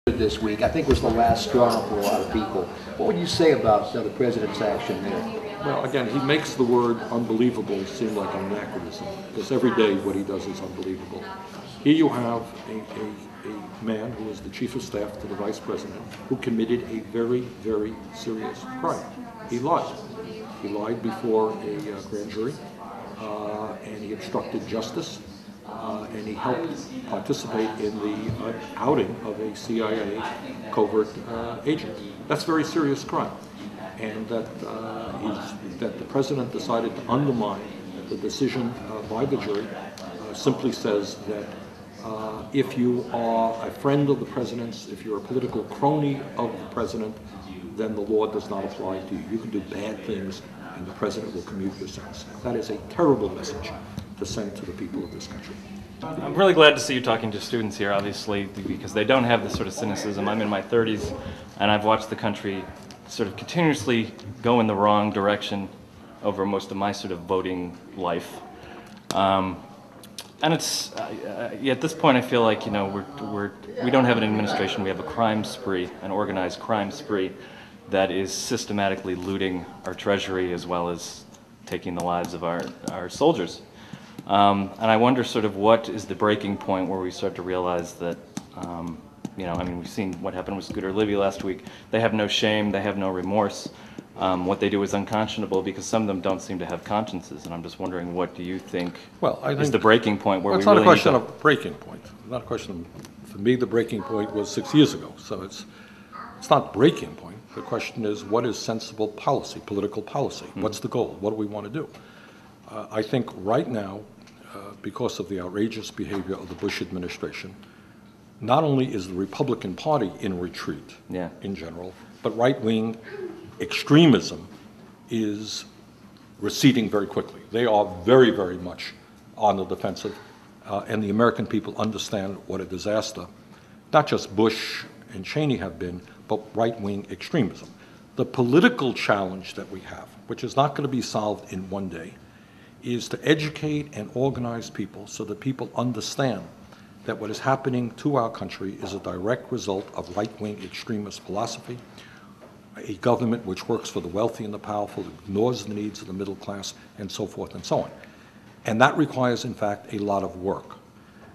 This week, I think was the last straw for a lot of people. What would you say about the president's action there? Well, again, he makes the word unbelievable seem like an anachronism, because every day what he does is unbelievable. Here you have a man who is the chief of staff to the vice president who committed a very, very serious crime. He lied. He lied before a grand jury, and he obstructed justice. And he helped participate in the outing of a CIA covert agent. That's a very serious crime, and that the president decided to undermine the decision by the jury simply says that if you are a friend of the president's, if you're a political crony of the president, then the law does not apply to you. You can do bad things, and the president will commute your sentence. That is a terrible message to send to the people of this country. I'm really glad to see you talking to students here, obviously, because they don't have this sort of cynicism. I'm in my 30s, and I've watched the country sort of continuously go in the wrong direction over most of my sort of voting life. And it's at this point, I feel like, you know, we don't have an administration. We have a crime spree, an organized crime spree that is systematically looting our treasury as well as taking the lives of our soldiers. And I wonder sort of what is the breaking point where we start to realize that, you know, I mean, we've seen what happened with Scooter Libby last week. They have no shame, they have no remorse. What they do is unconscionable because some of them don't seem to have consciences, and I'm just wondering, what do you think is the breaking point where we really need to... It's not a question of breaking point. Not a question of, for me, the breaking point was 6 years ago, so it's not breaking point. The question is, what is sensible policy, political policy? What's the goal? What do we want to do? I think right now, because of the outrageous behavior of the Bush administration, not only is the Republican Party in retreat in general, but right-wing extremism is receding very quickly. They are very, very much on the defensive, and the American people understand what a disaster not just Bush and Cheney have been, but right-wing extremism. The political challenge that we have, which is not going to be solved in one day, is to educate and organize people so that people understand that what is happening to our country is a direct result of right-wing extremist philosophy, a government which works for the wealthy and the powerful, ignores the needs of the middle class, and so forth and so on. And that requires, in fact, a lot of work.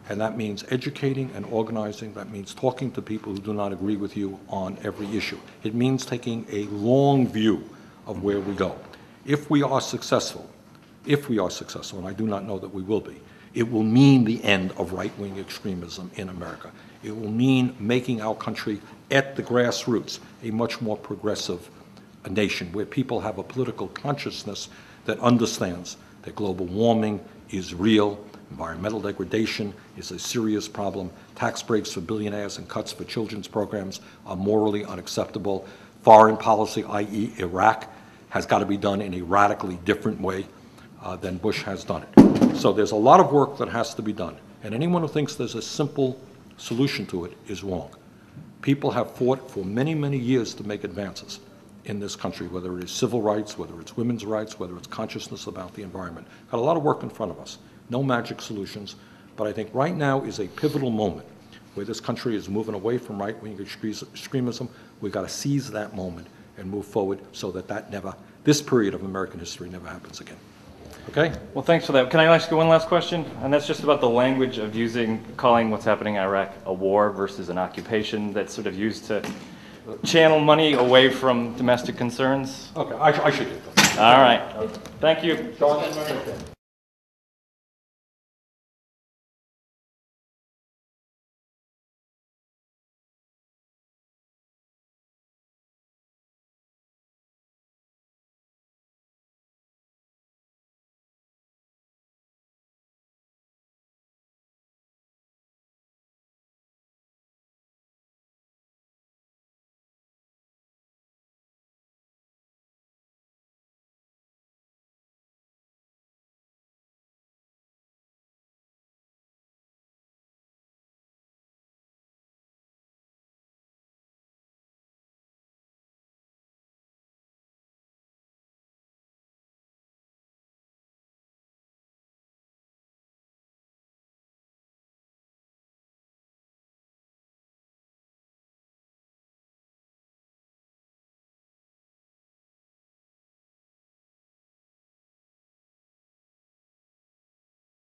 And that means educating and organizing. That means talking to people who do not agree with you on every issue. It means taking a long view of where we go. If we are successful, and I do not know that we will be, it will mean the end of right-wing extremism in America. It will mean making our country, at the grassroots, a much more progressive nation where people have a political consciousness that understands that global warming is real, environmental degradation is a serious problem, tax breaks for billionaires and cuts for children's programs are morally unacceptable, foreign policy, i.e. Iraq, has got to be done in a radically different way than Bush has done it. So there's a lot of work that has to be done, and anyone who thinks there's a simple solution to it is wrong. People have fought for many, many years to make advances in this country, whether it is civil rights, whether it's women's rights, whether it's consciousness about the environment. Got a lot of work in front of us. No magic solutions, but I think right now is a pivotal moment where this country is moving away from right-wing extremism. We've got to seize that moment and move forward so that this period of American history never happens again. Okay? Well, thanks for that. Can I ask you one last question? And that's just about the language of calling what's happening in Iraq a war versus an occupation that's sort of used to channel money away from domestic concerns. Okay, I should get that. All right. Thank you.